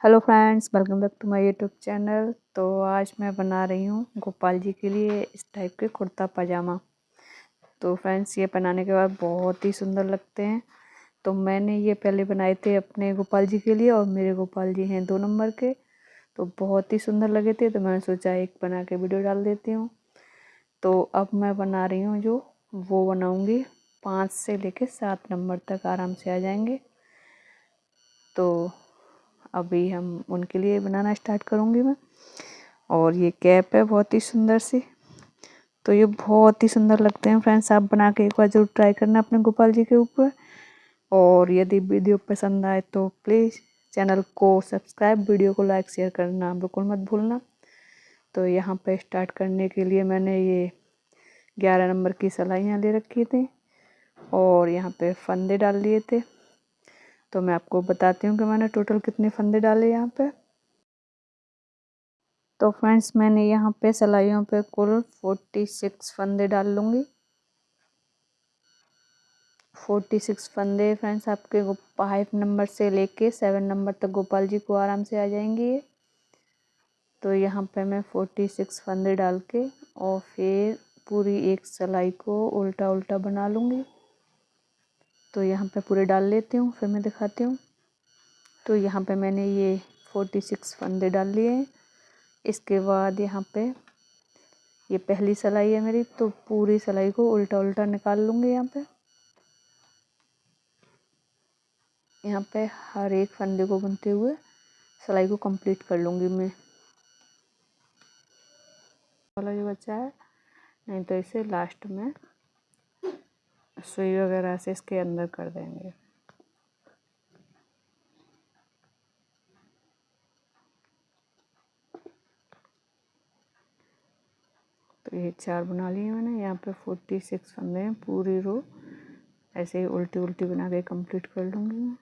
Hello friends, welcome back to my YouTube channel. तो आज मैं बना रही हूँ गोपाल जी के लिए इस टाइप के कुर्ता पजामा। तो फ्रेंड्स, ये बनाने के बाद बहुत ही सुंदर लगते हैं। तो मैंने ये पहले बनाए थे अपने गोपाल जी के लिए, और मेरे गोपाल जी हैं 2 नंबर के, तो बहुत ही सुंदर लगे थे। तो मैंने सोचा एक बना के वीडियो डाल देती हूँ। तो अब मैं बना रही हूँ जो वो बनाऊँगी 5 से लेके 7 नंबर तक आराम से आ जाएंगे। तो अभी हम उनके लिए बनाना स्टार्ट करूँगी मैं। और ये कैप है बहुत ही सुंदर सी। तो ये बहुत ही सुंदर लगते हैं फ्रेंड्स, आप बना के एक बार जरूर ट्राई करना अपने गोपाल जी के ऊपर। और यदि वीडियो पसंद आए तो प्लीज़ चैनल को सब्सक्राइब, वीडियो को लाइक शेयर करना बिल्कुल मत भूलना। तो यहाँ पे स्टार्ट करने के लिए मैंने ये 11 नंबर की सिलाइयाँ ले रखी थी और यहाँ पे फंदे डाल लिए थे। तो मैं आपको बताती हूँ कि मैंने टोटल कितने फंदे डाले यहाँ पे। तो फ्रेंड्स, मैंने यहाँ पे सिलाइयों पे कुल 46 फंदे डाल लूँगी। 46 फंदे फ्रेंड्स आपके 5 नंबर से लेके 7 नंबर तक गोपाल जी को आराम से आ जाएंगे ये। तो यहाँ पे मैं 46 फंदे डाल के और फिर पूरी एक सिलाई को उल्टा उल्टा बना लूँगी। तो यहाँ पे पूरे डाल लेती हूँ, फिर मैं दिखाती हूँ। तो यहाँ पे मैंने ये 46 फंदे डाल लिए हैं। इसके बाद यहाँ पे ये पहली सिलाई है मेरी, तो पूरी सिलाई को उल्टा उल्टा निकाल लूँगी। यहाँ पे हर एक फंदे को बुनते हुए सिलाई को कंप्लीट कर लूँगी मैं। वाला जो बचा है, नहीं तो इसे लास्ट में सुई वगैरह से इसके अंदर कर देंगे। तो ये 4 बना लिए मैंने। यहाँ पे 46 फंदे हैं, पूरी रो ऐसे ही उल्टी उल्टी बना के कंप्लीट कर लूँगी मैं।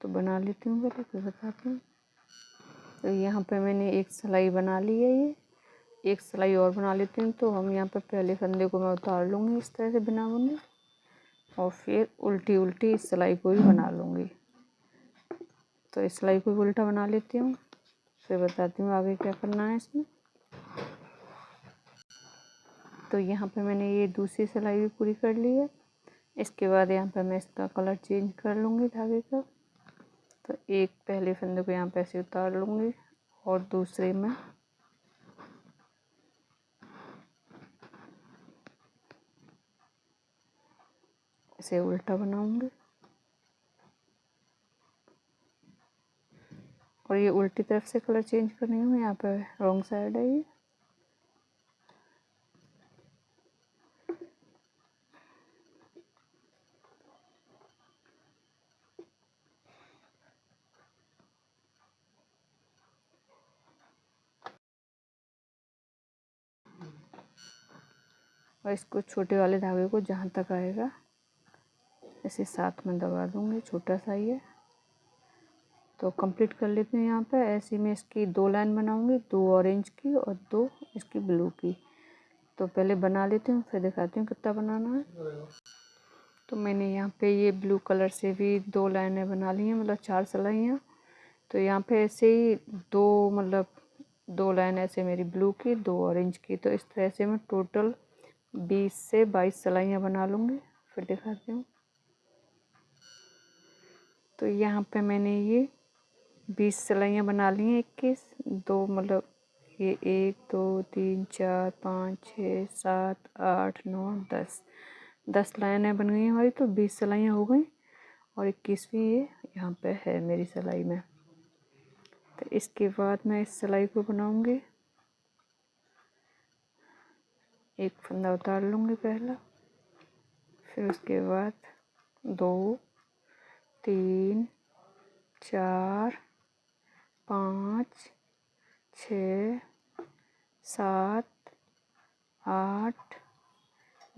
तो बना लेती हूँ पहले, फिर बताती हूँ। तो यहाँ पे मैंने एक सिलाई बना ली है, ये एक सिलाई और बना लेती हूँ। तो हम यहाँ पे पहले फंदे को मैं उतार लूँगी इस तरह से बिना बुने, और फिर उल्टी उल्टी इस सिलाई को भी बना लूँगी। तो इस सिलाई को भी उल्टा बना लेती हूँ, फिर बताती हूँ आगे क्या करना है इसमें। तो यहाँ पे मैंने ये दूसरी सिलाई भी पूरी कर ली है। इसके बाद यहाँ पे मैं इसका कलर चेंज कर लूँगी धागे का। तो एक पहले फंदे को यहाँ पे ऐसे उतार लूँगी और दूसरे में इसे उल्टा बनाऊँगी। और ये उल्टी तरफ से कलर चेंज करनी हूँ, यहाँ पे रॉन्ग साइड है ये। और इसको छोटे वाले धागे को जहाँ तक आएगा इसे साथ में दबा दूँगी, छोटा सा ही है। तो कंप्लीट कर लेती हूँ। यहाँ पे ऐसे में इसकी 2 लाइन बनाऊँगी, 2 ऑरेंज की और 2 इसकी ब्लू की। तो पहले बना लेती हूँ, फिर दिखाती हूँ कितना बनाना है। तो मैंने यहाँ पे ये ब्लू कलर से भी 2 लाइनें बना ली हैं, मतलब 4 सिलाइयाँ। तो यहाँ पे ऐसे ही 2 लाइन ऐसे मेरी ब्लू की, 2 ऑरेंज की। तो इस तरह से मैं टोटल 20 से 22 सिलाइयाँ बना लूँगी, फिर दिखाती हूँ। तो यहाँ पे मैंने ये 20 सिलाइयाँ बना ली हैं। 21 2 ये 1 2 3 4 5 6 7 8 9 10 लाइनें बन गई हमारी। तो 20 सिलाइयाँ हो गई और 21वीं ये यहाँ पे है मेरी सिलाई में। तो इसके बाद मैं इस सिलाई को बनाऊँगी। एक फंदा उतार लूँगी पहला, फिर उसके बाद 2 3 4 5 6 7 8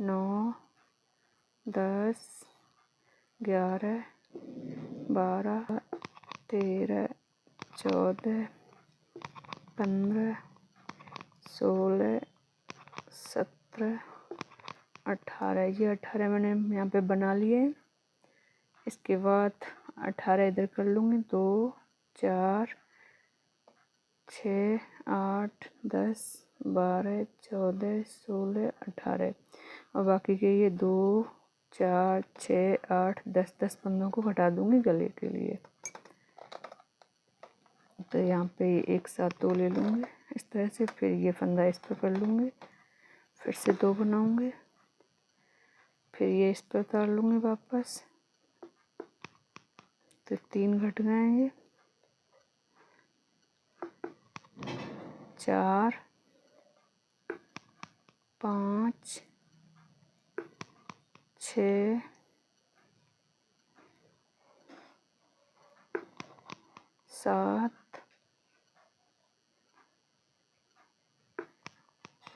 9 10 11 12 13 14 15 16 17 18। ये 18 मैंने यहाँ पे बना लिए। इसके बाद 18 इधर कर लूँगी, 2 4 6 8 10 12 14 16 18 और बाकी के ये 2 4 6 8 10 10 फंदों को हटा दूँगी गले के लिए। तो यहाँ पे एक साथ 2 ले लूँगी इस तरह से, फिर ये फंदा इस पर कर लूँगी, फिर से 2 बनाऊँगी, फिर ये इस पर उतार लूँगी वापस, तो 3 घट गए ये, 4 5 6 7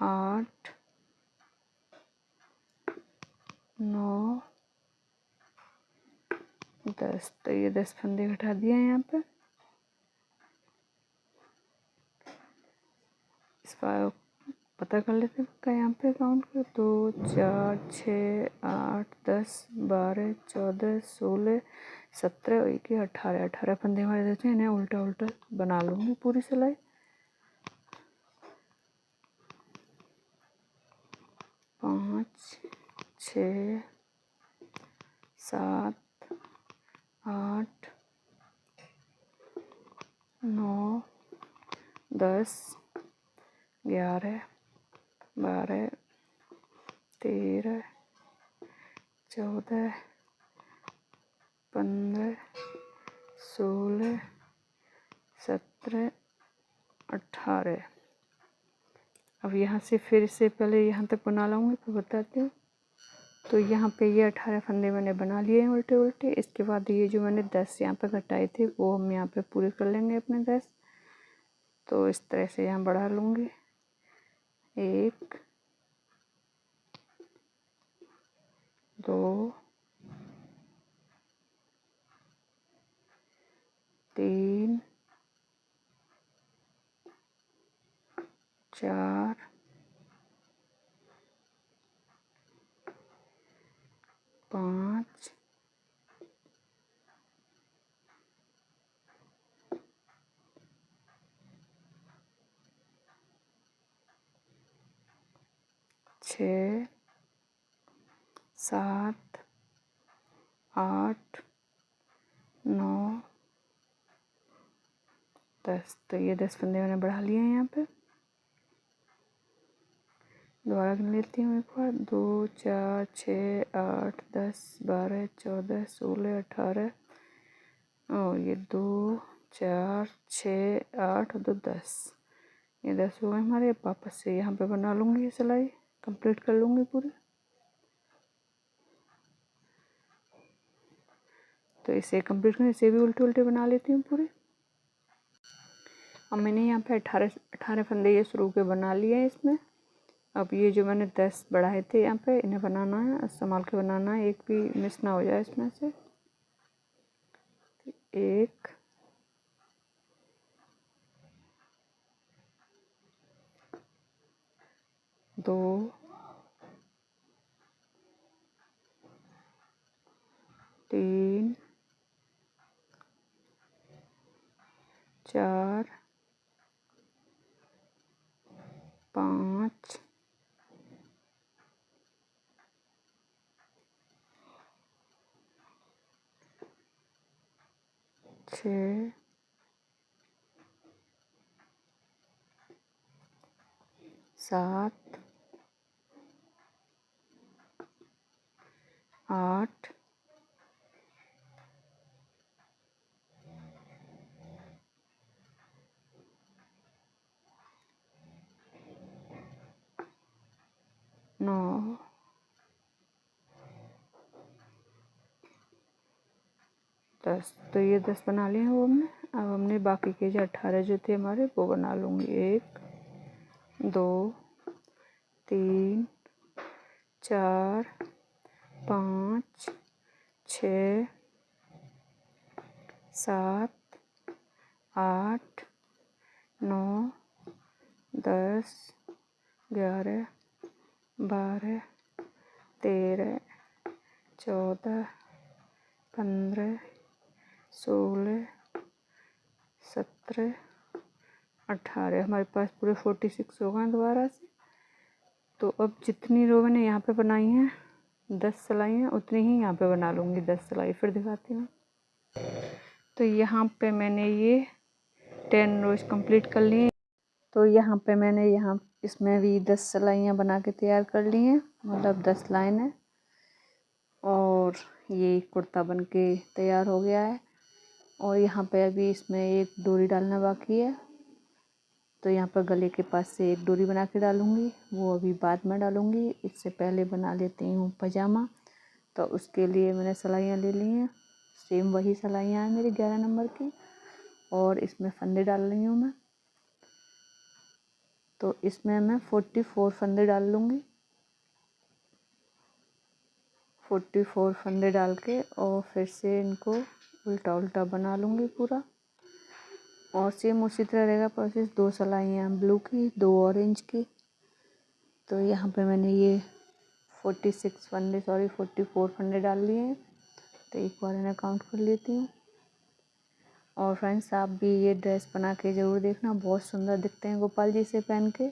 8 9 10। तो ये 10 फंदे घटा दिए हैं यहाँ पे। इस बार पता कर लेते हैं का यहाँ पे काउंट कर, 2 4 6 8 10 12 14 16 17 और 1 18 18 फंदे हमारे देते हैं। इन्हें उल्टा उल्टा बना लूँगी पूरी सिलाई। 5 6 7 8 9 10 11 12 13 14 15 16 17 18। अब यहाँ से फिर से पहले यहाँ तक बना लाऊंगी फिर बताती हूँ। तो यहाँ पे ये 18 फंदे मैंने बना लिए हैं उल्टे उल्टे। इसके बाद ये जो मैंने 10 यहाँ पे घटाए थे वो हम यहाँ पे पूरे कर लेंगे अपने 10। तो इस तरह से यहाँ बढ़ा लूँगी, 1 2 3 4 5 6 7 8 9 10। तो ये 10 फंदे मैंने बढ़ा लिए हैं यहाँ पे। दोबारा गिन लेती हूँ एक बार, 2 4 6 8 10 12 14 16 18 और ये 2 4 6 8 और 2 10। ये 10 हो गए हमारे। वापस से यहाँ पे बना लूँगी ये सिलाई, कंप्लीट कर लूँगी पूरी। तो इसे कंप्लीट करने इसे भी उल्टे उल्टे बना लेती हूँ पूरे। अब मैंने यहाँ पे 18 फंदे ये शुरू के बना लिए हैं इसमें। अब ये जो मैंने 10 बढ़ाए थे यहाँ पे इन्हें बनाना है, संभाल के बनाना है, एक भी मिस ना हो जाए इसमें से। 1 2 3 4 5 6 7 8 9 10। तो ये 10 बना लिए हैं वो हमने। अब हमने बाकी के जो 18 जो थे हमारे वो बना लूँगी। 1 2 3 4 5 6 7 8 9 10 11 12 13 14 15, 16, 17, 18। हमारे पास पूरे 46 हो गए दोबारा से। तो अब जितनी रो मैंने यहाँ पे बनाई हैं 10 सिलाइयाँ, उतनी ही यहाँ पे बना लूँगी 10 सिलाई। फिर दिखाती हूँ। तो यहाँ पे मैंने ये 10 रोज कंप्लीट कर लिए। तो यहाँ पे मैंने इसमें भी 10 सिलाइयाँ बना के तैयार कर ली हैं, मतलब 10 लाइन है। और ये कुर्ता बन के तैयार हो गया है। और यहाँ पे अभी इसमें एक डोरी डालना बाकी है। तो यहाँ पर गले के पास से एक डोरी बना के डालूँगी, वो अभी बाद में डालूँगी। इससे पहले बना लेती हूँ पजामा। तो उसके लिए मैंने सिलाइयाँ ले ली हैं, सेम वही सिलाइयाँ हैं मेरी 11 नंबर की। और इसमें फंदे डाल रही हूँ मैं। तो इसमें मैं 44 फंदे डाल लूँगी। 44 फंदे डाल के और फिर से इनको उल्टा उल्टा बना लूँगी पूरा। और सेम उसी तरह रहेगा प्रोसेस। 2 सिलाइयाँ ब्लू की, 2 ऑरेंज की। तो यहाँ पे मैंने ये 44 फंदे डाल लिए हैं। तो एक बार इन्हें काउंट कर लेती हूँ। और फ्रेंड्स, आप भी ये ड्रेस बना के ज़रूर देखना, बहुत सुंदर दिखते हैं गोपाल जी से पहन के।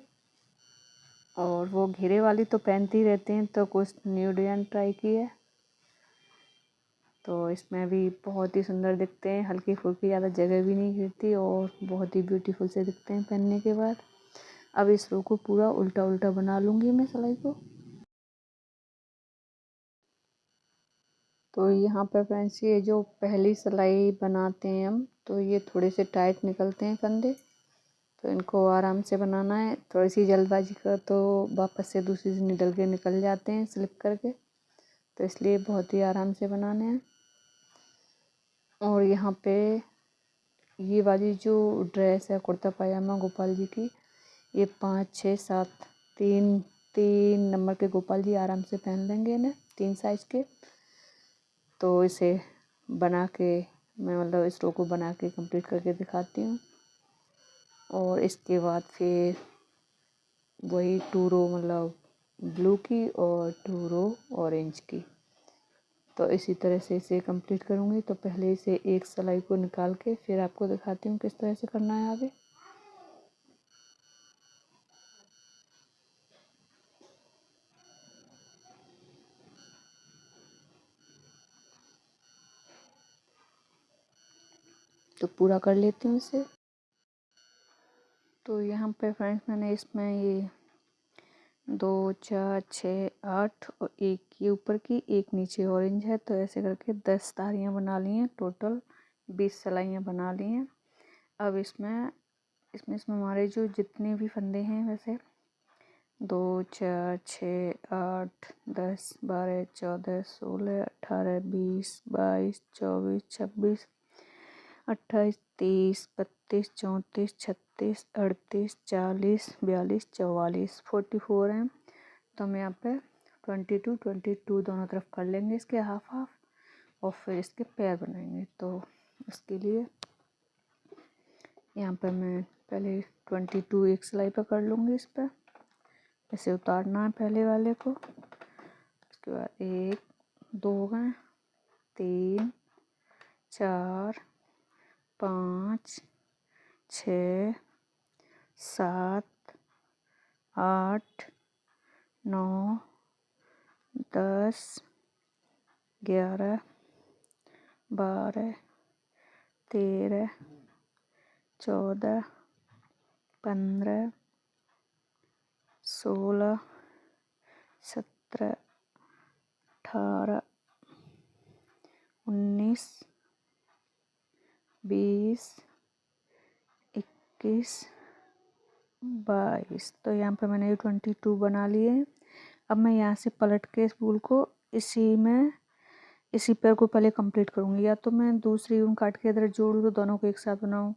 और वो घेरे वाली तो पहनती ही रहते हैं, तो कुछ न्यू डिज़ाइन ट्राई की है। तो इसमें भी बहुत ही सुंदर दिखते हैं, हल्की फुल्की, ज़्यादा जगह भी नहीं घेरती और बहुत ही ब्यूटीफुल से दिखते हैं पहनने के बाद। अब इस रो को पूरा उल्टा उल्टा बना लूँगी मैं सिलाई को। तो यहाँ पर फ्रेंड्स, ये जो पहली सिलाई बनाते हैं हम, तो ये थोड़े से टाइट निकलते हैं फंदे। तो इनको आराम से बनाना है। थोड़ी सी जल्दबाजी कर तो वापस से दूसरी से निकल के निकल जाते हैं स्लिप करके। तो इसलिए बहुत ही आराम से बनाने हैं। और यहाँ पे ये वाली जो ड्रेस है कुर्ता पजामा गोपाल जी की, ये 5, 6, 7 तीन नंबर के गोपाल जी आराम से पहन लेंगे इन्हें, 3 साइज़ के। तो इसे बना के मैं, मतलब इस रो को बना के कंप्लीट करके दिखाती हूँ। और इसके बाद फिर वही 2 रो, मतलब ब्लू की और 2 रो ऑरेंज की। तो इसी तरह से इसे कंप्लीट करूँगी। तो पहले इसे एक सिलाई को निकाल के फिर आपको दिखाती हूँ किस तरह से करना है आगे। तो पूरा कर लेती हूँ इसे। तो यहाँ पे फ्रेंड्स, मैंने इसमें ये 2, 4, 6, 8 और एक ये ऊपर की, एक नीचे ऑरेंज है। तो ऐसे करके 10 धारियाँ बना ली हैं, टोटल 20 सिलाइयाँ बना ली हैं। अब इसमें हमारे जो जितने भी फंदे हैं, वैसे 2, 4, 6, 8, 10, 12, 14, 16, 18, 20, 22, 24, 26, 28, 30, 32, 34, 36, 38, 40, 42, 44, 44 हैं। तो हम यहाँ पे 22 दोनों तरफ कर लेंगे इसके हाफ हाफ। और फिर इसके पैर बनाएंगे। तो इसके लिए यहाँ पे मैं पहले 22 एक सिलाई पर कर लूँगी। इस पर ऐसे उतारना है पहले वाले को। उसके बाद 1, 2 गए, 3, 4, 5, 6, 7, 8, 9, 10, 11, 12, 13, 14, 15, 16, 17, 18, 19, 20, 21, 22। तो यहाँ पे मैंने 22 बना लिए हैं। अब मैं यहाँ से पलट के इस वूल को इसी पैर को पहले कंप्लीट करूँगी। या तो मैं दूसरी ऊन काट के इधर जोड़ूँ तो दोनों को एक साथ बनाऊँ,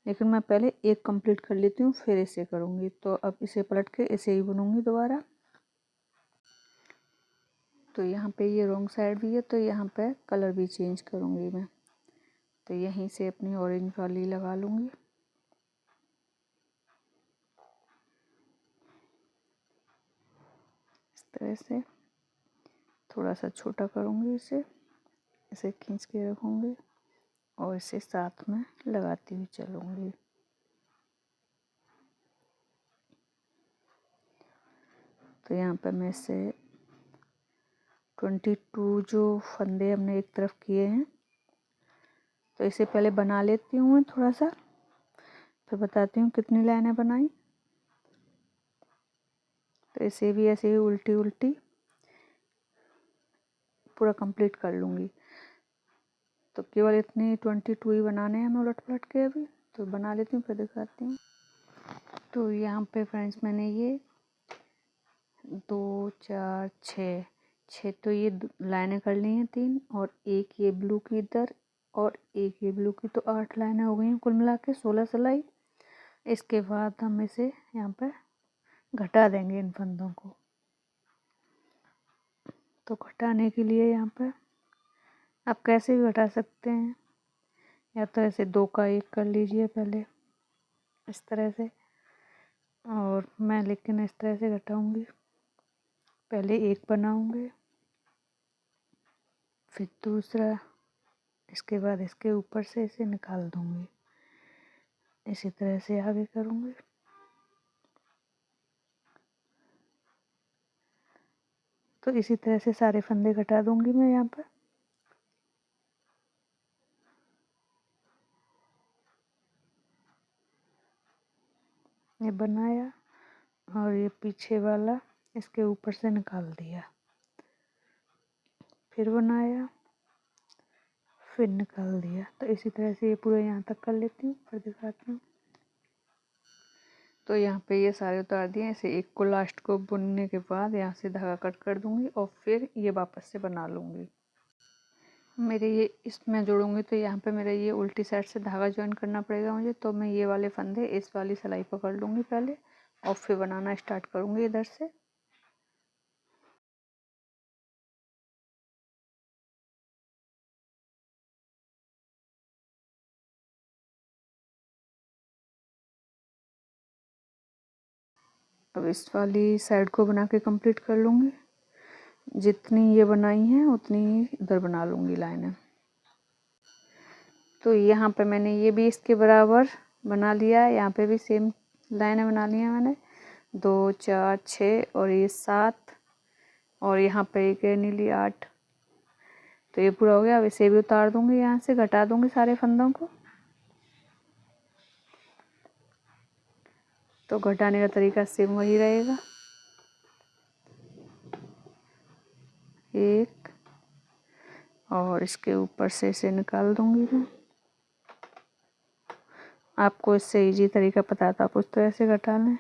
लेकिन मैं पहले एक कंप्लीट कर लेती हूँ फिर इसे करूँगी। तो अब इसे पलट के इसे ही बुनूँगी दोबारा। तो यहाँ पे ये रॉन्ग साइड भी है, तो यहाँ पे कलर भी चेंज करूँगी मैं। तो यहीं से अपनी ऑरेंज वाली लगा लूँगी। इस तरह से थोड़ा सा छोटा करूँगी इसे। इसे खींच के रखूँगी और इसे साथ में लगाती हुई चलूँगी। तो यहाँ पर मैं इसे 22 जो फंदे हमने एक तरफ किए हैं, तो इसे पहले बना लेती हूँ मैं थोड़ा सा, फिर बताती हूँ कितनी लाइनें बनाई। तो इसे भी ऐसे ही उल्टी उल्टी पूरा कंप्लीट कर लूँगी। तो केवल इतनी 22 ही बनाने हैं हमें उलट पलट के अभी, तो बना लेती हूँ फिर दिखाती हूँ। तो यहाँ पे फ्रेंड्स मैंने ये 2 4 6 तो ये लाइनें कर ली हैं 3, और एक ये ब्लू की इधर और एक ये ब्लू की, तो 8 लाइनें हो गई हैं कुल मिला के 16 सिलाई। इसके बाद हम इसे यहाँ पे घटा देंगे इन फंदों को। तो घटाने के लिए यहाँ पे आप कैसे भी घटा सकते हैं, या तो ऐसे 2 का 1 कर लीजिए पहले इस तरह से, और मैं लेकिन इस तरह से घटाऊंगी। पहले 1 बनाऊंगी, फिर दूसरा, इसके बाद इसके ऊपर से इसे निकाल दूंगी। इसी तरह से आगे करूंगी। तो इसी तरह से सारे फंदे घटा दूंगी मैं यहाँ पर। ये बनाया और ये पीछे वाला इसके ऊपर से निकाल दिया, फिर बनाया, फिर निकाल दिया। तो इसी तरह से ये पूरे यहाँ तक कर लेती हूँ, फिर दिखाती हूँ। तो यहाँ पे ये सारे उतार दिए। इसे एक को लास्ट को बुनने के बाद यहाँ से धागा कट कर दूंगी और फिर ये वापस से बना लूँगी। मेरे ये इसमें जोड़ूंगी तो यहाँ पे मेरा ये उल्टी साइड से धागा ज्वाइन करना पड़ेगा मुझे। तो मैं ये वाले फंदे इस वाली सिलाई पकड़ लूँगी पहले और फिर बनाना स्टार्ट करूँगी इधर से। अब इस वाली साइड को बना के कंप्लीट कर लूँगी। जितनी ये बनाई हैं उतनी इधर बना लूँगी लाइनें। तो यहाँ पे मैंने ये भी इसके बराबर बना लिया है। यहाँ पे भी सेम लाइनें बना ली हैं मैंने, 2 4 6 और ये 7, और यहाँ पे एक नीली 8। तो ये पूरा हो गया। अब इसे भी उतार दूँगी, यहाँ से घटा दूँगी सारे फंदों को। तो घटाने का तरीका सेम वही रहेगा। एक, और इसके ऊपर से इसे निकाल दूँगी मैं। आपको इससे इजी तरीका पता था, आप उस तरह से घटा लें।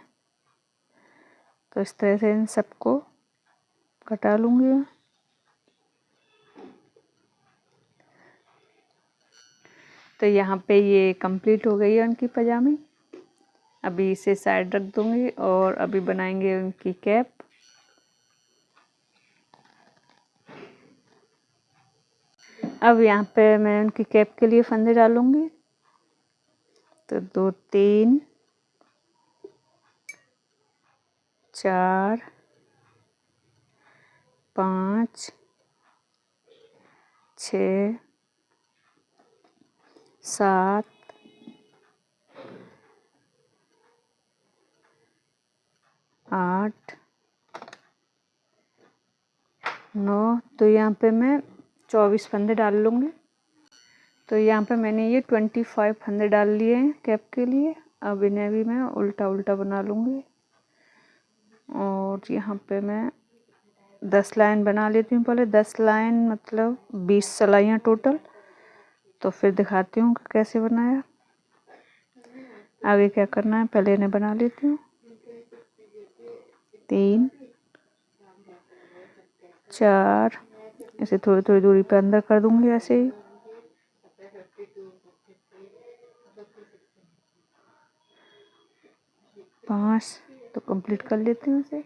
तो इस तरह से इन सबको घटा लूँगी मैं। तो यहाँ पे ये कंप्लीट हो गई है उनकी पजामी। अभी इसे साइड रख दूँगी और अभी बनाएंगे उनकी कैप। अब यहाँ पे मैं उनकी कैप के लिए फंदे डालूँगी। तो 2 3 4 5 6 7 8 9। तो यहाँ पे मैं 24 फंदे डाल लूँगी। तो यहाँ पे मैंने ये 25 फंदे डाल लिए हैं कैप के लिए। अब इन्हें भी मैं उल्टा उल्टा बना लूँगी और यहाँ पे मैं 10 लाइन बना लेती हूँ पहले। 10 लाइन मतलब 20 सिलाइयाँ टोटल। तो फिर दिखाती हूँ कि कैसे बनाया। आगे क्या करना है, पहले इन्हें बना लेती हूँ। 3 4, इसे थोड़ी थोड़ी दूरी पे अंदर कर दूँगी ऐसे ही। 5, तो कंप्लीट कर लेती हूँ इसे।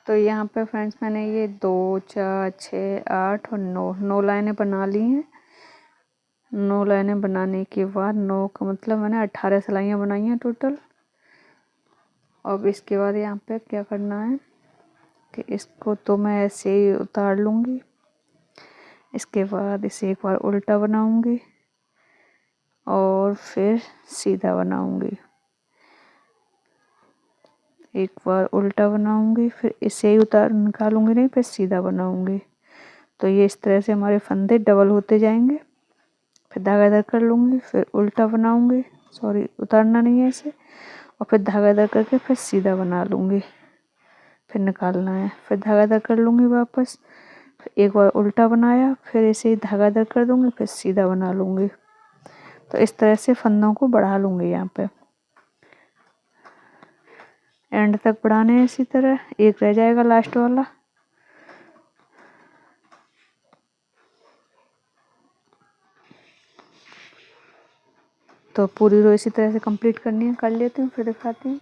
तो यहाँ पे फ्रेंड्स मैंने ये 2 4 6 8 और 9 लाइनें बना ली हैं। 9 लाइनें बनाने के बाद 9 का मतलब मैंने 18 सिलाइयाँ बनाई हैं टोटल। अब इसके बाद यहाँ पे क्या करना है कि इसको तो मैं ऐसे ही उतार लूँगी। इसके बाद इसे एक बार उल्टा बनाऊंगी और फिर सीधा बनाऊंगी। एक बार उल्टा बनाऊंगी, फिर इसे उतार निकालूंगी नहीं, फिर सीधा बनाऊंगी। तो ये इस तरह से हमारे फंदे डबल होते जाएंगे। फिर धागा इधर कर लूंगी, फिर उल्टा बनाऊंगी, सॉरी उतारना नहीं है इसे, और फिर धागा इधर करके फिर सीधा बना लूंगी, फिर निकालना है। फिर धागा इधर कर लूंगी वापस, फिर एक बार उल्टा बनाया, फिर इसे धागा इधर कर दूंगी, फिर सीधा बना लूंगी। तो इस तरह से फंदों को बढ़ा लूंगी। यहाँ पे एंड तक बढ़ाने हैं इसी तरह, एक रह जाएगा लास्ट वाला। तो पूरी रो इसी तरह से कंप्लीट करनी है, कर लेती हूँ फिर दिखाती हूँ।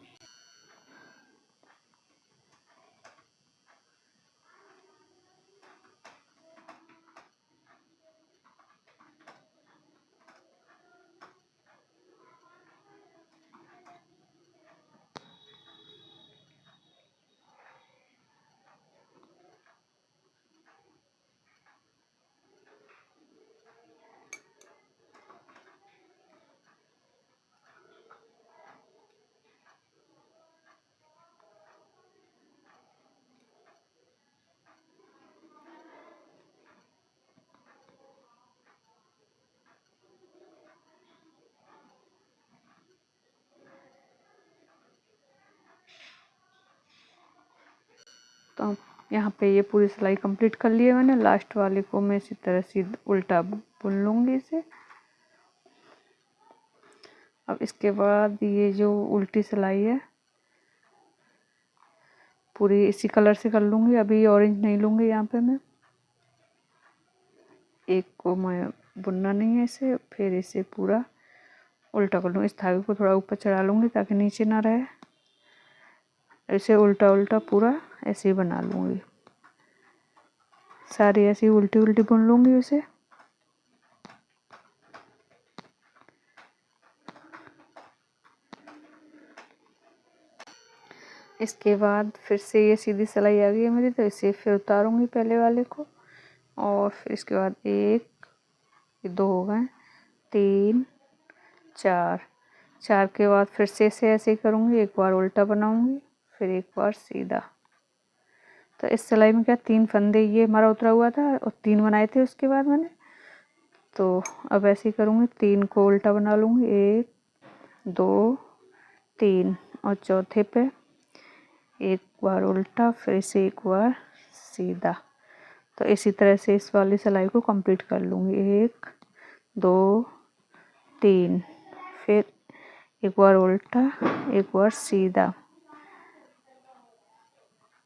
तो यहाँ पे ये पूरी सिलाई कंप्लीट कर ली है मैंने। लास्ट वाले को मैं इसी तरह से उल्टा बुन लूँगी इसे। अब इसके बाद ये जो उल्टी सिलाई है पूरी इसी कलर से कर लूँगी। अभी ऑरेंज नहीं लूँगी यहाँ पे मैं। एक को मैं बुनना नहीं है इसे, फिर इसे पूरा उल्टा कर लूँगी। इस धागे को थोड़ा ऊपर चढ़ा लूँगी ताकि नीचे ना रहे। इसे उल्टा उल्टा पूरा ऐसे ही बना लूँगी। सारी ऐसी उल्टी उल्टी बुन लूँगी उसे। इसके बाद फिर से ये सीधी सिलाई आ गई है मेरी, तो इसे फिर उतारूँगी पहले वाले को, और फिर इसके बाद एक, ये दो हो गए, तीन, चार, चार के बाद फिर से इसे ऐसे ही करूँगी। एक बार उल्टा बनाऊँगी, फिर एक बार सीधा। तो इस सिलाई में क्या तीन फंदे ये हमारा उतरा हुआ था और तीन बनाए थे उसके बाद मैंने। तो अब ऐसे ही करूँगी, तीन को उल्टा बना लूँगी, एक, दो, तीन, और चौथे पे एक बार उल्टा, फिर इसे एक बार सीधा। तो इसी तरह से इस वाली सिलाई को कंप्लीट कर लूँगी। एक, दो, तीन, फिर एक बार उल्टा, एक बार सीधा,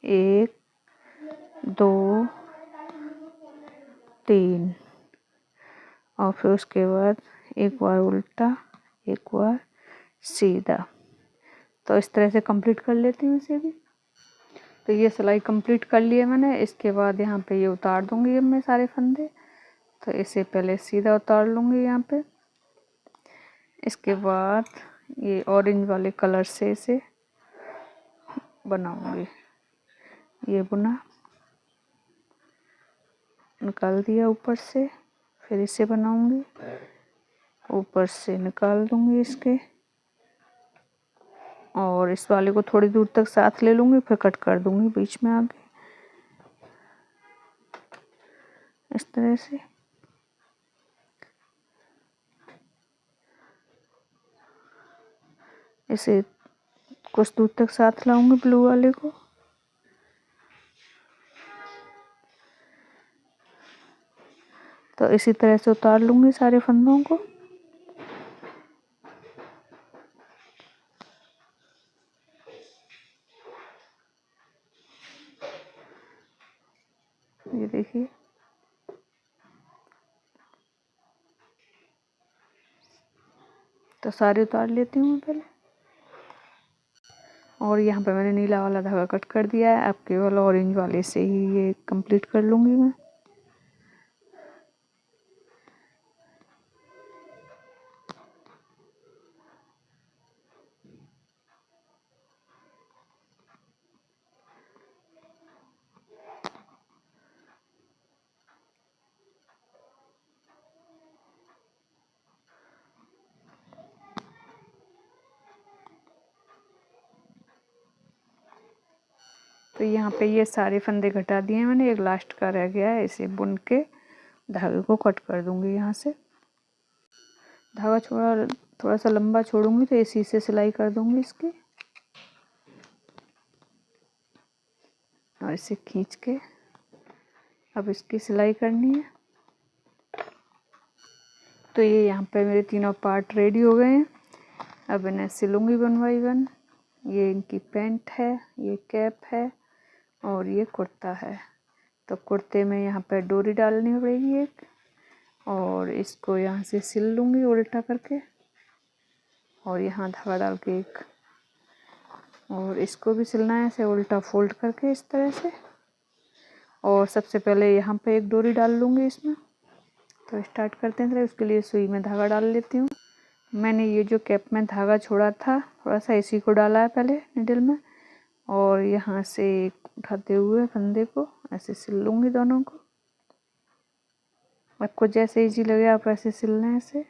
एक, दो, तीन, और फिर उसके बाद एक बार उल्टा, एक बार सीधा। तो इस तरह से कंप्लीट कर लेती हूँ इसे भी। तो ये सिलाई कंप्लीट कर ली है मैंने। इसके बाद यहाँ पे ये उतार दूँगी अब मैं सारे फंदे। तो इसे पहले सीधा उतार लूँगी यहाँ पे। इसके बाद ये ऑरेंज वाले कलर से इसे बनाऊँगी। ये बुना, निकाल दिया ऊपर से, फिर इसे बनाऊँगी, ऊपर से निकाल दूँगी इसके, और इस वाले को थोड़ी दूर तक साथ ले लूँगी, फिर कट कर दूँगी बीच में आगे इस तरह से। इसे कुछ दूर तक साथ लाऊंगी ब्लू वाले को। तो इसी तरह से उतार लूँगी सारे फंदों को। ये देखिए, तो सारे उतार लेती हूँ पहले। और यहाँ पे मैंने नीला वाला धागा कट कर दिया है। अब केवल ऑरेंज वाले से ही ये कंप्लीट कर लूँगी मैं। तो यहाँ पे ये सारे फंदे घटा दिए मैंने, एक लास्ट का रह गया है। इसे बुन के धागे को कट कर दूंगी। यहाँ से धागा थोड़ा सा लंबा छोड़ूंगी तो इसी से सिलाई कर दूंगी इसकी, और इसे खींच के अब इसकी सिलाई करनी है। तो ये यहाँ पे मेरे तीनों पार्ट रेडी हो गए हैं। अब इन्हें सिलूंगी 1 बाई 1। ये इनकी पैंट है, ये कैप है और ये कुर्ता है। तो कुर्ते में यहाँ पे डोरी डालनी पड़ेगी एक, और इसको यहाँ से सिल लूँगी उल्टा करके, और यहाँ धागा डाल के एक, और इसको भी सिलना है ऐसे उल्टा फोल्ड करके इस तरह से। और सबसे पहले यहाँ पे एक डोरी डाल लूँगी इसमें। तो स्टार्ट करते हैं। उसके लिए सुई में धागा डाल लेती हूँ। मैंने ये जो कैप में धागा छोड़ा था थोड़ा सा इसी को डाला है पहले निडल में, और यहाँ से उठाते हुए फंदे को ऐसे सिल लूँगी दोनों को। आपको जैसे इजी लगे आप ऐसे सिल लें ऐसे।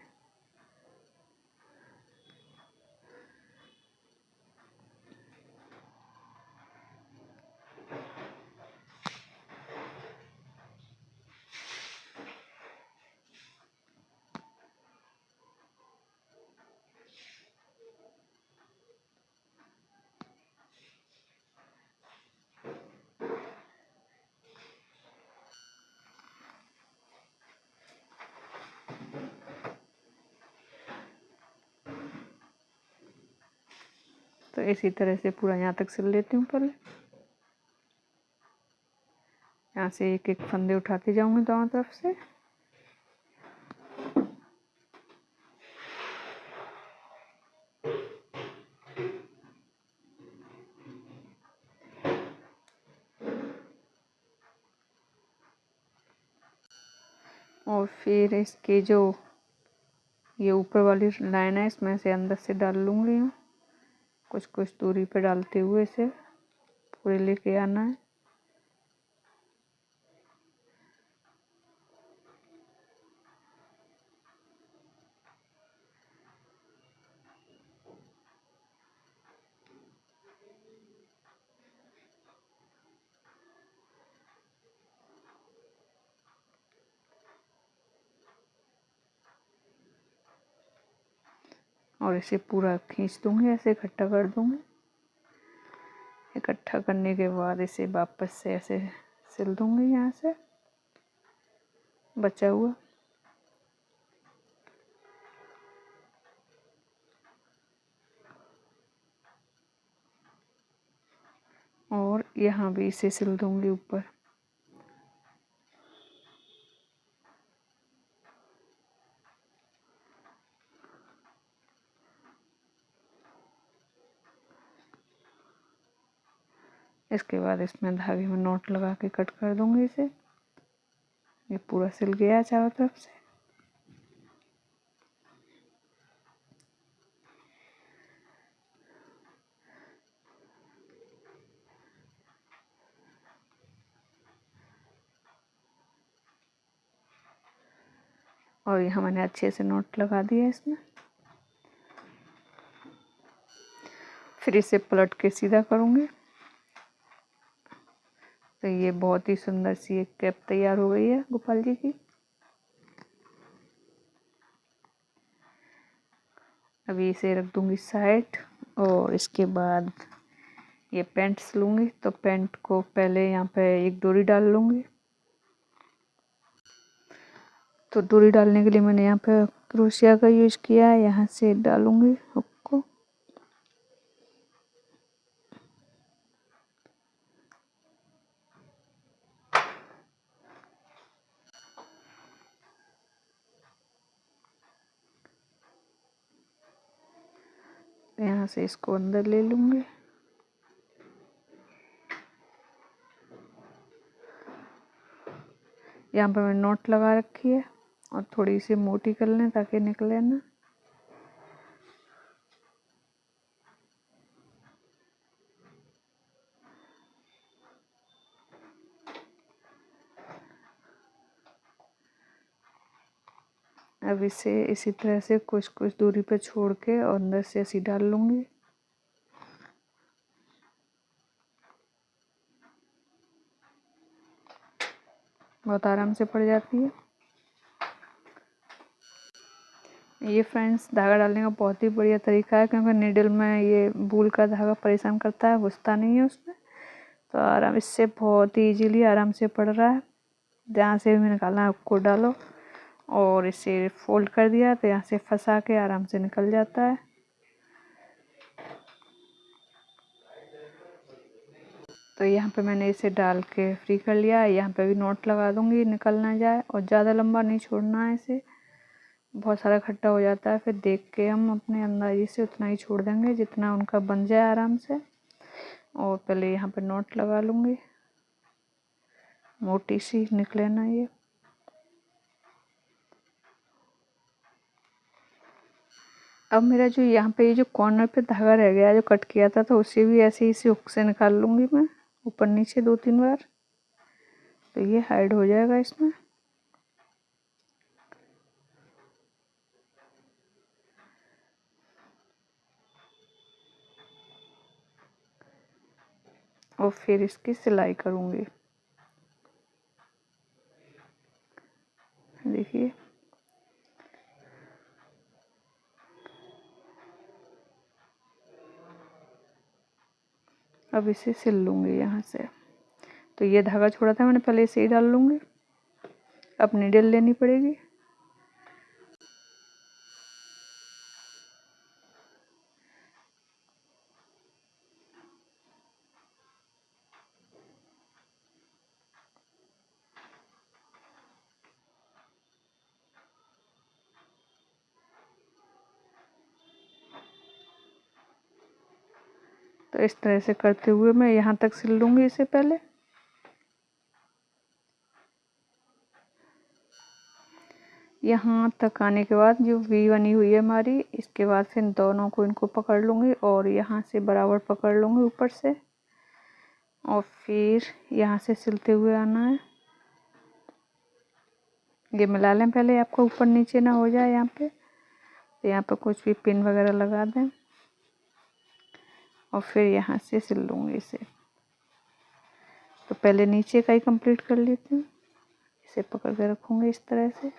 तो इसी तरह से पूरा यहाँ तक सिल लेती हूँ। पहले यहाँ से एक एक फंदे उठाते जाऊंगी दोनों तरफ से। और फिर इसके जो ये ऊपर वाली लाइन है इसमें से अंदर से डाल लूँगी। कुछ कुछ दूरी पे डालते हुए इसे पूरे लेके आना है। और इसे पूरा खींच दूंगी, ऐसे इकट्ठा कर दूंगी। इकट्ठा करने के बाद इसे वापस से ऐसे सिल दूंगी यहाँ से बचा हुआ। और यहाँ भी इसे सिल दूंगी ऊपर। इसके बाद इसमें धागे में नॉट लगा के कट कर दूंगी इसे। ये पूरा सिल गया है चारों तरफ से। और यहाँ मैंने अच्छे से नॉट लगा दिया इसमें। फिर इसे पलट के सीधा करूँगी। तो ये बहुत ही सुंदर सी एक कैप तैयार हो गई है गोपाल जी की। अभी इसे रख दूंगी साइड, और इसके बाद ये पैंट सिलूंगी। तो पैंट को पहले यहाँ पे एक डोरी डाल लूँगी। तो डोरी डालने के लिए मैंने यहाँ पे क्रोशिया का यूज किया है। यहाँ से डालूंगी हुक को। यहाँ से इसको अंदर ले लूँगी। यहाँ पे मैंने नॉट लगा रखी है, और थोड़ी सी मोटी कर लें ताकि निकले ना। अब इसे इसी तरह से कुछ कुछ दूरी पे छोड़ के और अंदर से ऐसी डाल लूँगी। बहुत आराम से पड़ जाती है। ये फ्रेंड्स धागा डालने का बहुत ही बढ़िया तरीका है, क्योंकि नीडल में ये वूल का धागा परेशान करता है, घुसता नहीं है उसमें। तो आराम इससे बहुत ही इजीली आराम से पड़ रहा है। जहाँ से भी निकालना है आपको डालो और इसे फोल्ड कर दिया तो यहाँ से फंसा के आराम से निकल जाता है। तो यहाँ पे मैंने इसे डाल के फ्री कर लिया। यहाँ पे भी नोट लगा दूंगी, निकल ना जाए, और ज़्यादा लंबा नहीं छोड़ना है इसे, बहुत सारा इकट्ठा हो जाता है। फिर देख के हम अपने अंदाजे से उतना ही छोड़ देंगे जितना उनका बन जाए आराम से। और पहले यहाँ पे नोट लगा लूँगी, मोटी सी निकले ना ये। अब मेरा जो यहाँ पे ये जो कॉर्नर पे धागा रह गया जो कट किया था, तो उसे भी ऐसे ही इसी हुक से निकाल लूँगी मैं, ऊपर नीचे 2-3 बार, तो ये हाइड हो जाएगा इसमें। और फिर इसकी सिलाई करूँगी। देखिए अब इसे सिल लूँगी यहाँ से। तो ये धागा छोड़ा था मैंने, पहले इसे ही डाल लूँगी। अब नीडल लेनी पड़ेगी। तो इस तरह से करते हुए मैं यहाँ तक सिल लूँगी इसे पहले। यहाँ तक आने के बाद जो वी बनी हुई है हमारी, इसके बाद फिर दोनों को इनको पकड़ लूँगी और यहाँ से बराबर पकड़ लूँगी ऊपर से, और फिर यहाँ से सिलते हुए आना है। ये मिला लें पहले, आपको ऊपर नीचे ना हो जाए यहाँ पे। तो यहाँ पे कुछ भी पिन वगैरह लगा दें और फिर यहाँ से सिल लूँगी इसे। तो पहले नीचे का ही कंप्लीट कर लेती हूँ। इसे पकड़ के रखूँगी इस तरह से।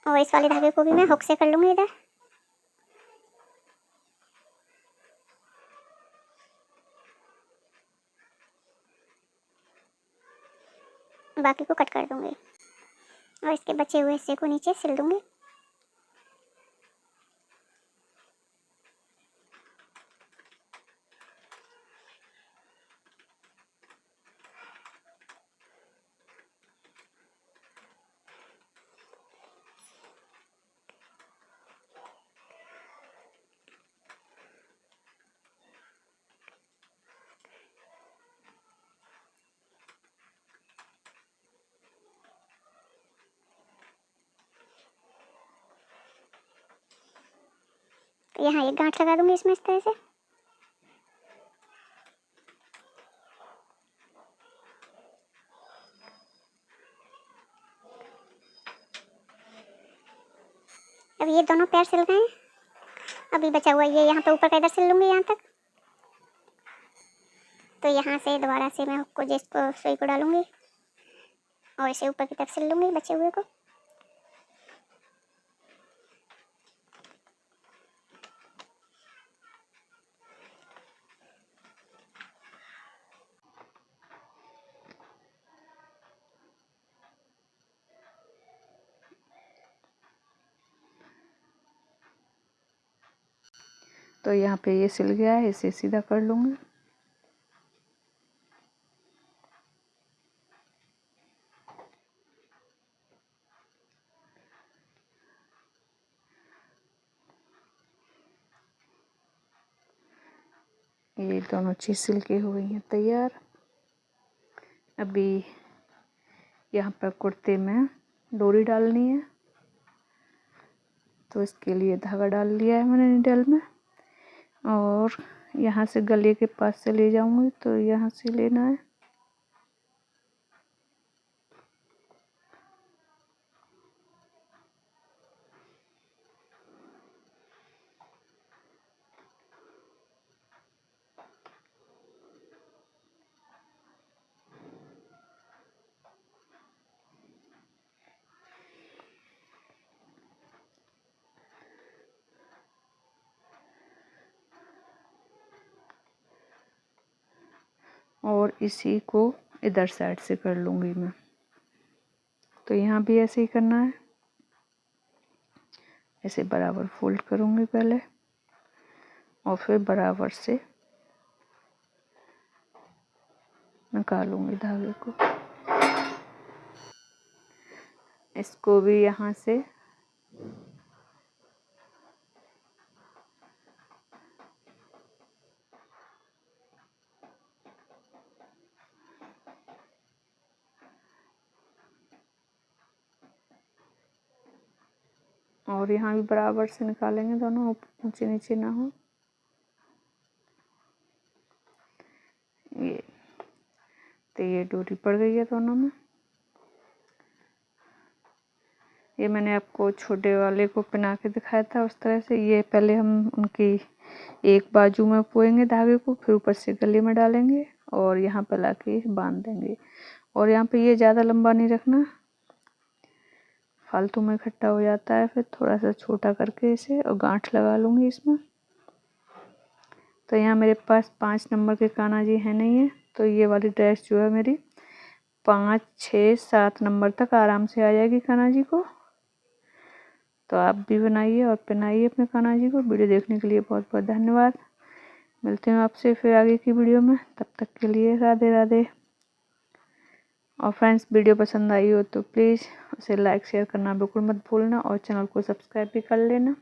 और इस वाले धागे को भी मैं हुक से कर लूँगी इधर। बाकी को कट कर दूँगी और इसके बचे हुए हिस्से को नीचे सिल दूँगी। तो यहाँ एक गांठ लगा दूँगी इसमें इस तरह से। अब ये दोनों पैर सिल गए हैं। अभी बचा हुआ ये यहाँ पे ऊपर का इधर सिल लूँगी यहाँ तक। तो यहाँ से दोबारा से मैं हुक को जिसको सुई को डालूँगी और इसे ऊपर की तरफ सिल लूँगी बचे हुए को। तो यहाँ पे ये सिल गया है, इसे सीधा कर लूँगी। ये दोनों चीज़ सिल के हो गई हैं तैयार। अभी यहाँ पर कुर्ते में डोरी डालनी है, तो इसके लिए धागा डाल लिया है मैंने नीडल में। और यहाँ से गले के पास से ले जाऊंगी, तो यहाँ से लेना है। और इसी को इधर साइड से कर लूँगी मैं। तो यहाँ भी ऐसे ही करना है, ऐसे बराबर फोल्ड करूँगी पहले और फिर बराबर से निकालूंगी धागे को। इसको भी यहाँ से और यहाँ भी बराबर से निकालेंगे, दोनों ऊंचे नीचे ना हो। ये डोरी पड़ गई है दोनों में। ये मैंने आपको छोटे वाले को पहना के दिखाया था उस तरह से। ये पहले हम उनकी एक बाजू में पोएंगे धागे को, फिर ऊपर से गले में डालेंगे और यहाँ पे लाके बांध देंगे। और यहाँ पे ये ज़्यादा लंबा नहीं रखना, फालतू में इकट्ठा हो जाता है। फिर थोड़ा सा छोटा करके इसे और गांठ लगा लूँगी इसमें। तो यहाँ मेरे पास 5 नंबर के कान्हा जी है नहीं है, तो ये वाली ड्रेस जो है मेरी 5, 6, 7 नंबर तक आराम से आ जाएगी कान्हा जी को। तो आप भी बनाइए और पहनाइए अपने कान्हा जी को। वीडियो देखने के लिए बहुत बहुत धन्यवाद। मिलते हैं आपसे फिर आगे की वीडियो में, तब तक के लिए राधे राधे। और फ्रेंड्स, वीडियो पसंद आई हो तो प्लीज़ उसे लाइक शेयर करना बिल्कुल मत भूलना और चैनल को सब्सक्राइब भी कर लेना।